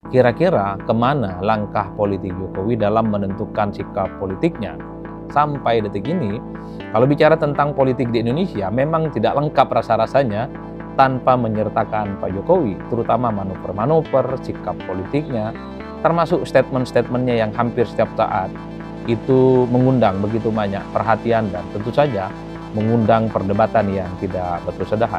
Kira-kira kemana langkah politik Jokowi dalam menentukan sikap politiknya? Sampai detik ini, kalau bicara tentang politik di Indonesia, memang tidak lengkap rasa-rasanya tanpa menyertakan Pak Jokowi, terutama manuver-manuver, sikap politiknya, termasuk statement-statementnya yang hampir setiap saat itu mengundang begitu banyak perhatian dan tentu saja mengundang perdebatan yang tidak berkesudahan.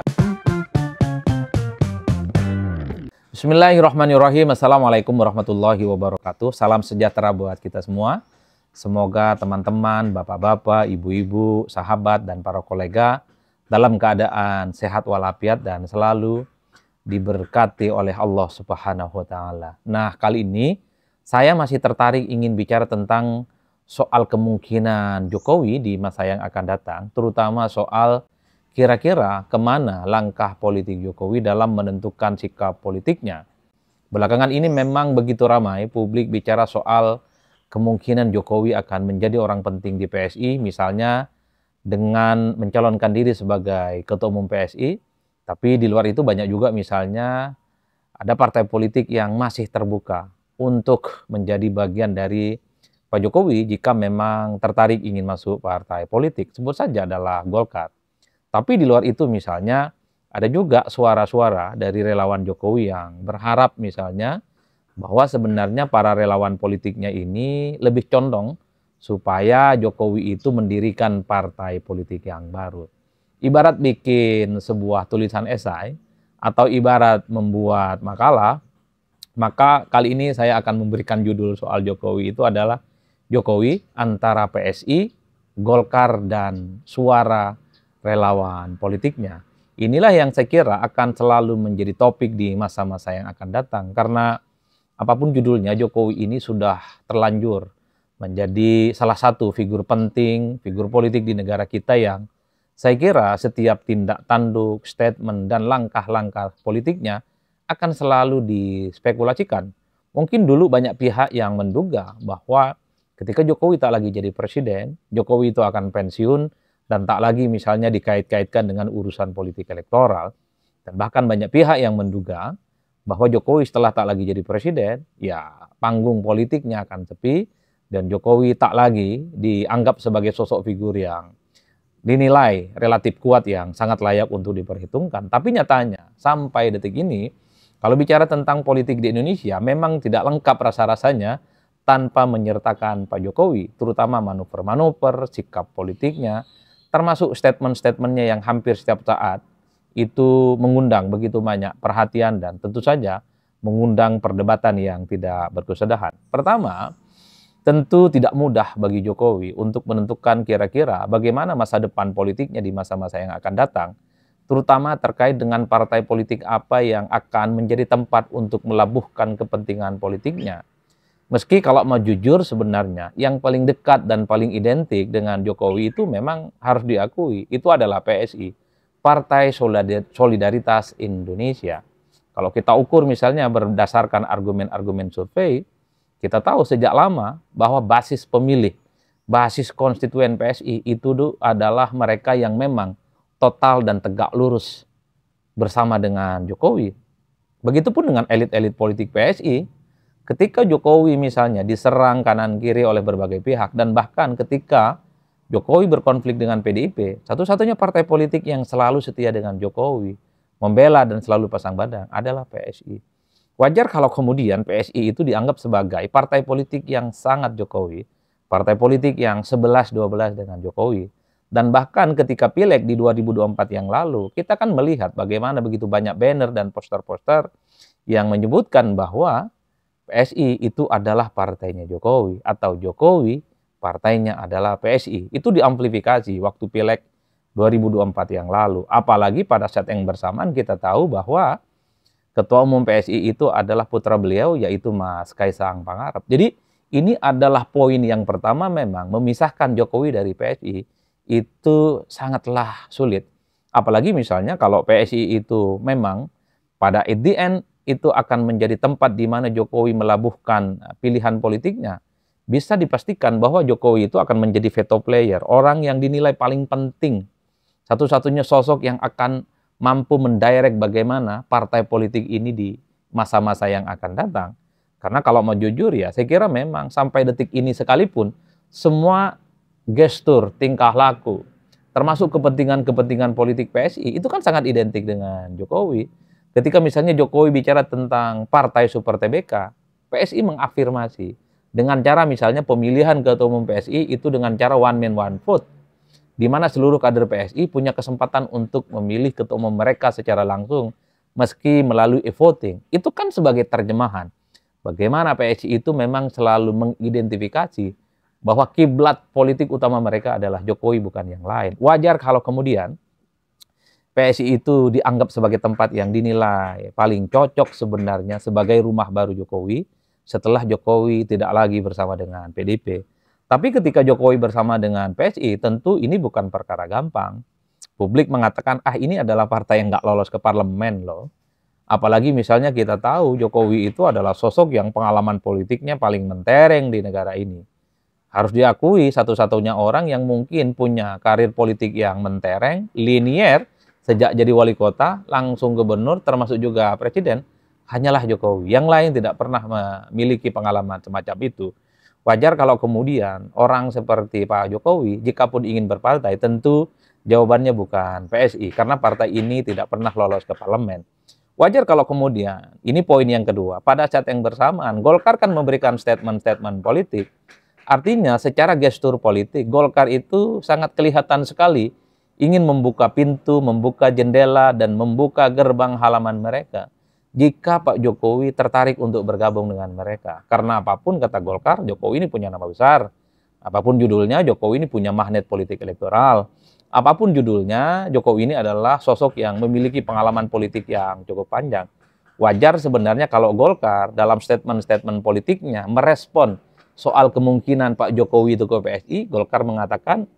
Bismillahirrahmanirrahim. Assalamualaikum warahmatullahi wabarakatuh. Salam sejahtera buat kita semua. Semoga teman-teman, bapak-bapak, ibu-ibu, sahabat, dan para kolega dalam keadaan sehat walafiat dan selalu diberkati oleh Allah Subhanahu wa Ta'ala. Nah, kali ini saya masih tertarik ingin bicara tentang soal kemungkinan Jokowi di masa yang akan datang, terutama soal kira-kira kemana langkah politik Jokowi dalam menentukan sikap politiknya. Belakangan ini memang begitu ramai publik bicara soal kemungkinan Jokowi akan menjadi orang penting di PSI, misalnya dengan mencalonkan diri sebagai ketua umum PSI, tapi di luar itu banyak juga misalnya ada partai politik yang masih terbuka untuk menjadi bagian dari Pak Jokowi jika memang tertarik ingin masuk partai politik, sebut saja adalah Golkar. Tapi di luar itu misalnya ada juga suara-suara dari relawan Jokowi yang berharap misalnya bahwa sebenarnya para relawan politiknya ini lebih condong supaya Jokowi itu mendirikan partai politik yang baru. Ibarat bikin sebuah tulisan esai atau ibarat membuat makalah, maka kali ini saya akan memberikan judul soal Jokowi itu adalah Jokowi antara PSI, Golkar, dan suara relawan politiknya. Inilah yang saya kira akan selalu menjadi topik di masa-masa yang akan datang. Karena apapun judulnya, Jokowi ini sudah terlanjur menjadi salah satu figur penting, figur politik di negara kita yang saya kira setiap tindak tanduk, statement, dan langkah-langkah politiknya akan selalu dispekulasikan. Mungkin dulu banyak pihak yang menduga bahwa ketika Jokowi tak lagi jadi presiden, Jokowi itu akan pensiun, dan tak lagi misalnya dikait-kaitkan dengan urusan politik elektoral. Dan bahkan banyak pihak yang menduga bahwa Jokowi setelah tak lagi jadi presiden, ya panggung politiknya akan sepi, dan Jokowi tak lagi dianggap sebagai sosok figur yang dinilai relatif kuat yang sangat layak untuk diperhitungkan. Tapi nyatanya sampai detik ini, kalau bicara tentang politik di Indonesia, memang tidak lengkap rasa-rasanya tanpa menyertakan Pak Jokowi, terutama manuver-manuver, sikap politiknya, termasuk statement-statementnya yang hampir setiap saat itu mengundang begitu banyak perhatian dan tentu saja mengundang perdebatan yang tidak berkesudahan. Pertama, tentu tidak mudah bagi Jokowi untuk menentukan kira-kira bagaimana masa depan politiknya di masa-masa yang akan datang, terutama terkait dengan partai politik apa yang akan menjadi tempat untuk melabuhkan kepentingan politiknya. Meski kalau mau jujur sebenarnya yang paling dekat dan paling identik dengan Jokowi itu memang harus diakui, itu adalah PSI, Partai Solidaritas Indonesia. Kalau kita ukur misalnya berdasarkan argumen-argumen survei, kita tahu sejak lama bahwa basis pemilih, basis konstituen PSI itu adalah mereka yang memang total dan tegak lurus bersama dengan Jokowi. Begitupun dengan elit-elit politik PSI. Ketika Jokowi misalnya diserang kanan kiri oleh berbagai pihak dan bahkan ketika Jokowi berkonflik dengan PDIP, satu-satunya partai politik yang selalu setia dengan Jokowi, membela dan selalu pasang badan adalah PSI. Wajar kalau kemudian PSI itu dianggap sebagai partai politik yang sangat Jokowi, partai politik yang 11-12 dengan Jokowi. Dan bahkan ketika Pileg di 2024 yang lalu, kita kan melihat bagaimana begitu banyak banner dan poster-poster yang menyebutkan bahwa PSI itu adalah partainya Jokowi atau Jokowi partainya adalah PSI. Itu diamplifikasi waktu Pileg 2024 yang lalu. Apalagi pada saat yang bersamaan kita tahu bahwa Ketua Umum PSI itu adalah putra beliau yaitu Mas Kaisang Pangarep. Jadi ini adalah poin yang pertama memang memisahkan Jokowi dari PSI itu sangatlah sulit. Apalagi misalnya kalau PSI itu memang pada at the end itu akan menjadi tempat di mana Jokowi melabuhkan pilihan politiknya, bisa dipastikan bahwa Jokowi itu akan menjadi veto player, orang yang dinilai paling penting, satu-satunya sosok yang akan mampu mendirect bagaimana partai politik ini di masa-masa yang akan datang. Karena kalau mau jujur ya, saya kira memang sampai detik ini sekalipun, semua gestur, tingkah laku, termasuk kepentingan-kepentingan politik PSI, itu kan sangat identik dengan Jokowi. Ketika misalnya Jokowi bicara tentang partai Super TBK, PSI mengafirmasi dengan cara misalnya pemilihan ketua umum PSI itu dengan cara one man one vote, di mana seluruh kader PSI punya kesempatan untuk memilih ketua umum mereka secara langsung, meski melalui e-voting. Itu kan sebagai terjemahan bagaimana PSI itu memang selalu mengidentifikasi bahwa kiblat politik utama mereka adalah Jokowi bukan yang lain. Wajar kalau kemudian PSI itu dianggap sebagai tempat yang dinilai paling cocok sebenarnya sebagai rumah baru Jokowi setelah Jokowi tidak lagi bersama dengan PDIP. Tapi ketika Jokowi bersama dengan PSI, tentu ini bukan perkara gampang. Publik mengatakan, ini adalah partai yang nggak lolos ke parlemen loh. Apalagi misalnya kita tahu Jokowi itu adalah sosok yang pengalaman politiknya paling mentereng di negara ini. Harus diakui satu-satunya orang yang mungkin punya karir politik yang mentereng, linier, sejak jadi wali kota, langsung gubernur, termasuk juga presiden, hanyalah Jokowi. Yang lain tidak pernah memiliki pengalaman semacam itu. Wajar kalau kemudian orang seperti Pak Jokowi, jikapun ingin berpartai, tentu jawabannya bukan PSI, karena partai ini tidak pernah lolos ke parlemen. Wajar kalau kemudian, ini poin yang kedua, pada saat yang bersamaan, Golkar kan memberikan statement-statement politik. Artinya secara gestur politik, Golkar itu sangat kelihatan sekali ingin membuka pintu, membuka jendela, dan membuka gerbang halaman mereka. Jika Pak Jokowi tertarik untuk bergabung dengan mereka. Karena apapun kata Golkar, Jokowi ini punya nama besar. Apapun judulnya, Jokowi ini punya magnet politik elektoral. Apapun judulnya, Jokowi ini adalah sosok yang memiliki pengalaman politik yang cukup panjang. Wajar sebenarnya kalau Golkar dalam statement-statement politiknya merespon soal kemungkinan Pak Jokowi itu ke PSI, Golkar mengatakan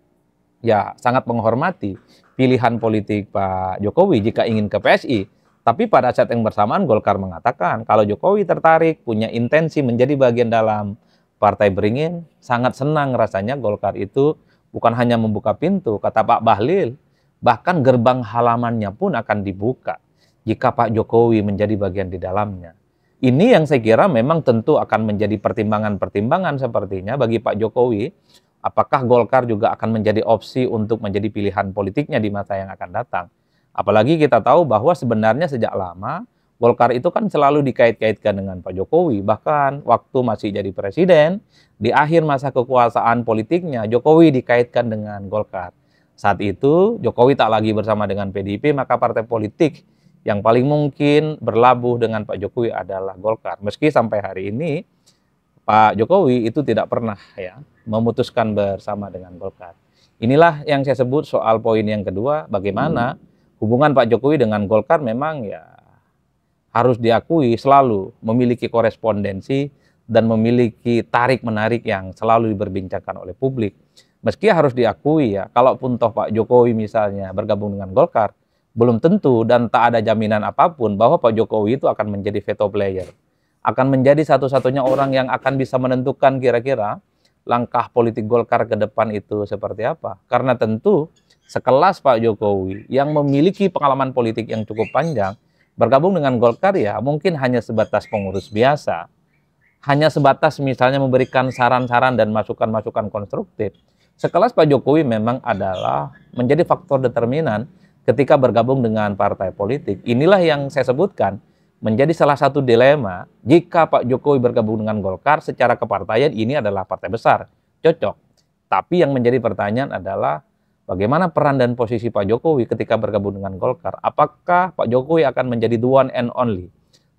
ya sangat menghormati pilihan politik Pak Jokowi jika ingin ke PSI. Tapi pada saat yang bersamaan Golkar mengatakan kalau Jokowi tertarik, punya intensi menjadi bagian dalam Partai Beringin, sangat senang rasanya Golkar itu bukan hanya membuka pintu, kata Pak Bahlil, bahkan gerbang halamannya pun akan dibuka jika Pak Jokowi menjadi bagian di dalamnya. Ini yang saya kira memang tentu akan menjadi pertimbangan-pertimbangan sepertinya bagi Pak Jokowi, apakah Golkar juga akan menjadi opsi untuk menjadi pilihan politiknya di masa yang akan datang. Apalagi kita tahu bahwa sebenarnya sejak lama Golkar itu kan selalu dikait-kaitkan dengan Pak Jokowi. Bahkan waktu masih jadi presiden, di akhir masa kekuasaan politiknya, Jokowi dikaitkan dengan Golkar. Saat itu, Jokowi tak lagi bersama dengan PDIP, maka partai politik yang paling mungkin berlabuh dengan Pak Jokowi adalah Golkar. Meski sampai hari ini, Pak Jokowi itu tidak pernah memutuskan bersama dengan Golkar. Inilah yang saya sebut soal poin yang kedua, bagaimana hubungan Pak Jokowi dengan Golkar memang harus diakui selalu memiliki korespondensi dan memiliki tarik-menarik yang selalu diperbincangkan oleh publik. Meski harus diakui kalaupun toh Pak Jokowi misalnya bergabung dengan Golkar, belum tentu dan tak ada jaminan apapun bahwa Pak Jokowi itu akan menjadi veto player. Akan menjadi satu-satunya orang yang akan bisa menentukan kira-kira langkah politik Golkar ke depan itu seperti apa. Karena tentu sekelas Pak Jokowi yang memiliki pengalaman politik yang cukup panjang, bergabung dengan Golkar mungkin hanya sebatas pengurus biasa. Hanya sebatas misalnya memberikan saran-saran dan masukan-masukan konstruktif. Sekelas Pak Jokowi memang adalah menjadi faktor determinan ketika bergabung dengan partai politik. Inilah yang saya sebutkan menjadi salah satu dilema jika Pak Jokowi bergabung dengan Golkar secara kepartaian ini adalah partai besar. Cocok. Tapi yang menjadi pertanyaan adalah bagaimana peran dan posisi Pak Jokowi ketika bergabung dengan Golkar? Apakah Pak Jokowi akan menjadi the one and only?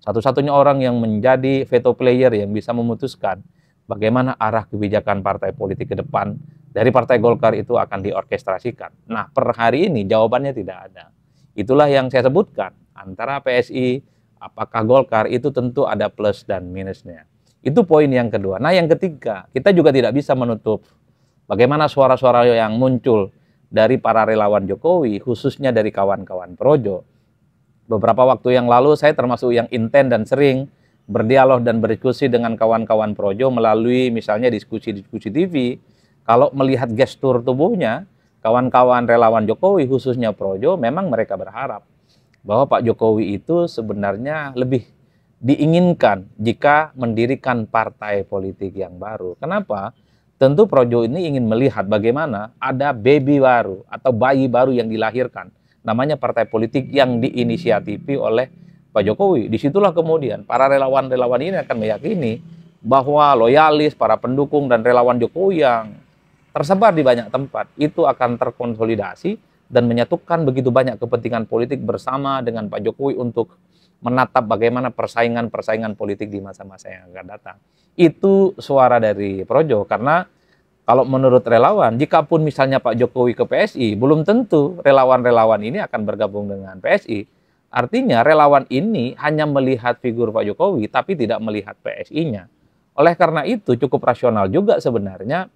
Satu-satunya orang yang menjadi veto player yang bisa memutuskan bagaimana arah kebijakan partai politik ke depan dari Partai Golkar itu akan diorkestrasikan. Nah, per hari ini jawabannya tidak ada. Itulah yang saya sebutkan. Antara PSI, apakah Golkar, itu tentu ada plus dan minusnya. Itu poin yang kedua. Nah, yang ketiga, kita juga tidak bisa menutup bagaimana suara-suara yang muncul dari para relawan Jokowi, khususnya dari kawan-kawan Projo. Beberapa waktu yang lalu saya termasuk yang intens dan sering berdialog dan berdiskusi dengan kawan-kawan Projo melalui misalnya diskusi-diskusi TV. Kalau melihat gestur tubuhnya, kawan-kawan relawan Jokowi khususnya Projo, memang mereka berharap bahwa Pak Jokowi itu sebenarnya lebih diinginkan jika mendirikan partai politik yang baru. Kenapa? Tentu Projo ini ingin melihat bagaimana ada baby baru atau bayi baru yang dilahirkan. Namanya partai politik yang diinisiatifi oleh Pak Jokowi. Disitulah kemudian para relawan-relawan ini akan meyakini bahwa loyalis, para pendukung dan relawan Jokowi yang tersebar di banyak tempat itu akan terkonsolidasi dan menyatukan begitu banyak kepentingan politik bersama dengan Pak Jokowi untuk menatap bagaimana persaingan-persaingan politik di masa-masa yang akan datang. Itu suara dari Projo, karena kalau menurut relawan, jikapun misalnya Pak Jokowi ke PSI, belum tentu relawan-relawan ini akan bergabung dengan PSI. Artinya relawan ini hanya melihat figur Pak Jokowi, tapi tidak melihat PSI-nya. Oleh karena itu cukup rasional juga sebenarnya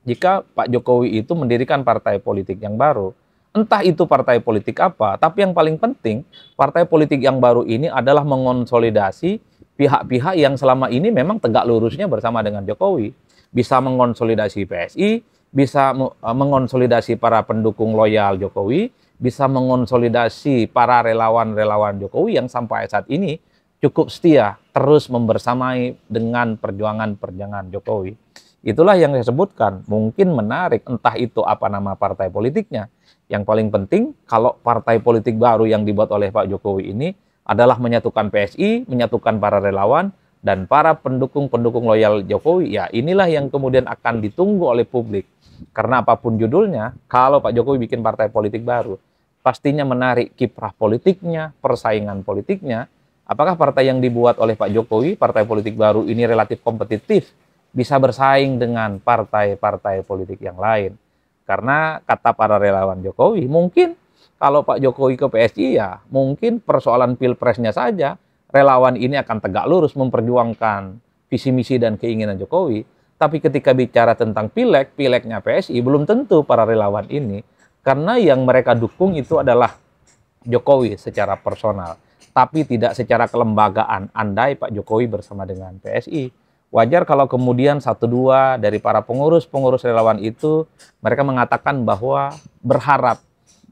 jika Pak Jokowi itu mendirikan partai politik yang baru. Entah itu partai politik apa, tapi yang paling penting, partai politik yang baru ini adalah mengonsolidasi pihak-pihak yang selama ini memang tegak lurusnya bersama dengan Jokowi. Bisa mengonsolidasi PSI, bisa mengonsolidasi para pendukung loyal Jokowi, bisa mengonsolidasi para relawan-relawan Jokowi yang sampai saat ini cukup setia, terus membersamai dengan perjuangan-perjuangan Jokowi. Itulah yang saya sebutkan, mungkin menarik, entah itu apa nama partai politiknya. Yang paling penting, kalau partai politik baru yang dibuat oleh Pak Jokowi ini adalah menyatukan PSI, menyatukan para relawan, dan para pendukung-pendukung loyal Jokowi, ya inilah yang kemudian akan ditunggu oleh publik. Karena apapun judulnya, kalau Pak Jokowi bikin partai politik baru, pastinya menarik kiprah politiknya, persaingan politiknya. Apakah partai yang dibuat oleh Pak Jokowi, partai politik baru ini relatif kompetitif, bisa bersaing dengan partai-partai politik yang lain? Karena kata para relawan Jokowi, mungkin kalau Pak Jokowi ke PSI ya mungkin persoalan pilpresnya saja relawan ini akan tegak lurus memperjuangkan visi misi dan keinginan Jokowi. Tapi ketika bicara tentang pileknya PSI belum tentu para relawan ini, karena yang mereka dukung itu adalah Jokowi secara personal, tapi tidak secara kelembagaan. Andai Pak Jokowi bersama dengan PSI, wajar kalau kemudian satu dua dari para pengurus relawan itu mereka mengatakan bahwa berharap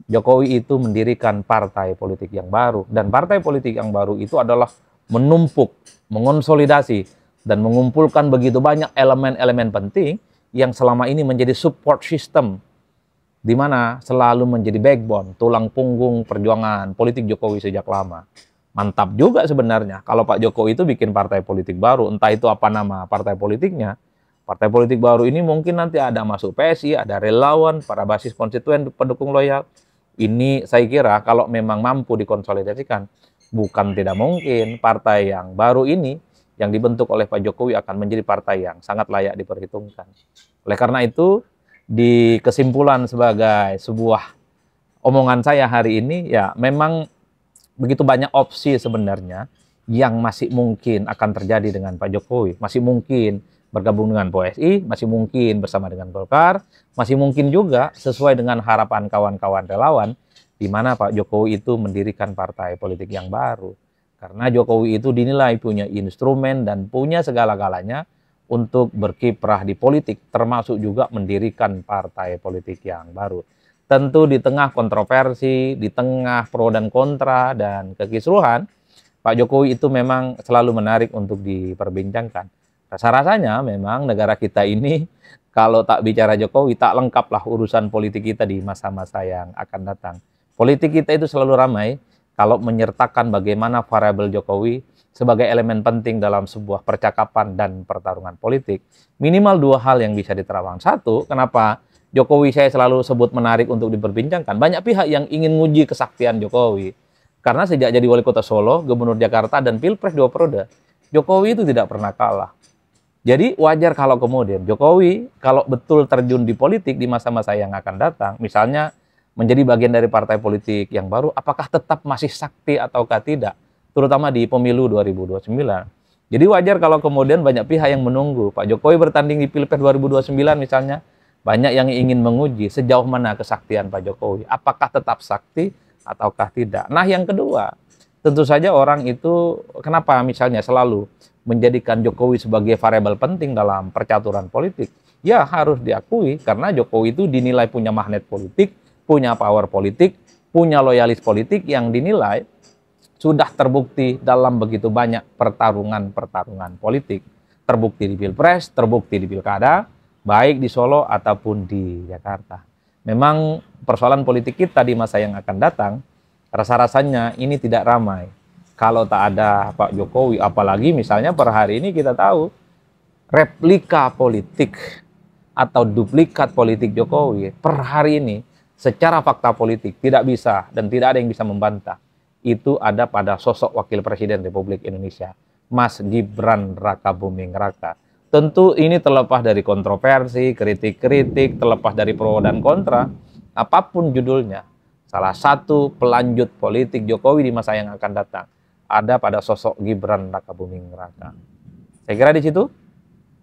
Jokowi itu mendirikan partai politik yang baru. Dan partai politik yang baru itu adalah menumpuk, mengonsolidasi, dan mengumpulkan begitu banyak elemen-elemen penting yang selama ini menjadi support system, di mana selalu menjadi backbone, tulang punggung perjuangan politik Jokowi sejak lama. Mantap juga sebenarnya kalau Pak Jokowi itu bikin partai politik baru, entah itu apa nama partai politiknya. Partai politik baru ini mungkin nanti ada masuk PSI, ada relawan, para basis konstituen, pendukung loyal. Ini saya kira kalau memang mampu dikonsolidasikan, bukan tidak mungkin partai yang baru ini yang dibentuk oleh Pak Jokowi akan menjadi partai yang sangat layak diperhitungkan. Oleh karena itu, di kesimpulan sebagai sebuah omongan saya hari ini, ya memang begitu banyak opsi sebenarnya yang masih mungkin akan terjadi dengan Pak Jokowi. Masih mungkin bergabung dengan PSI, masih mungkin bersama dengan Golkar, masih mungkin juga sesuai dengan harapan kawan-kawan relawan, di mana Pak Jokowi itu mendirikan partai politik yang baru. Karena Jokowi itu dinilai punya instrumen dan punya segala-galanya untuk berkiprah di politik, termasuk juga mendirikan partai politik yang baru. Tentu di tengah kontroversi, di tengah pro dan kontra dan kekisruhan, Pak Jokowi itu memang selalu menarik untuk diperbincangkan. Rasa-rasanya memang negara kita ini kalau tak bicara Jokowi, tak lengkaplah urusan politik kita di masa-masa yang akan datang. Politik kita itu selalu ramai kalau menyertakan bagaimana variabel Jokowi sebagai elemen penting dalam sebuah percakapan dan pertarungan politik. Minimal dua hal yang bisa diterawang. Satu, kenapa Jokowi saya selalu sebut menarik untuk diperbincangkan. Banyak pihak yang ingin nguji kesaktian Jokowi. Karena sejak jadi wali kota Solo, gubernur Jakarta, dan pilpres 2 periode, Jokowi itu tidak pernah kalah. Jadi wajar kalau kemudian Jokowi, kalau betul terjun di politik di masa-masa yang akan datang, misalnya menjadi bagian dari partai politik yang baru, apakah tetap masih sakti ataukah tidak, terutama di pemilu 2029. Jadi wajar kalau kemudian banyak pihak yang menunggu Pak Jokowi bertanding di pilpres 2029 misalnya, banyak yang ingin menguji sejauh mana kesaktian Pak Jokowi. Apakah tetap sakti ataukah tidak. Nah yang kedua, tentu saja orang itu kenapa misalnya selalu menjadikan Jokowi sebagai variabel penting dalam percaturan politik. Ya harus diakui karena Jokowi itu dinilai punya magnet politik, punya power politik, punya loyalis politik yang dinilai sudah terbukti dalam begitu banyak pertarungan politik. Terbukti di Pilpres, terbukti di Pilkada, baik di Solo ataupun di Jakarta. Memang persoalan politik kita di masa yang akan datang, rasa-rasanya ini tidak ramai. Kalau tak ada Pak Jokowi, apalagi misalnya per hari ini kita tahu, replika politik atau duplikat politik Jokowi per hari ini secara fakta politik tidak bisa dan tidak ada yang bisa membantah. Itu ada pada sosok Wakil Presiden Republik Indonesia, Mas Gibran Rakabuming Raka. Tentu ini terlepas dari kontroversi, kritik-kritik, terlepas dari pro dan kontra, apapun judulnya, salah satu pelanjut politik Jokowi di masa yang akan datang ada pada sosok Gibran Rakabuming Raka. Saya kira di situ.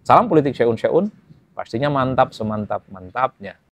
Salam politik Syeun-Syeun, pastinya mantap semantap-mantapnya.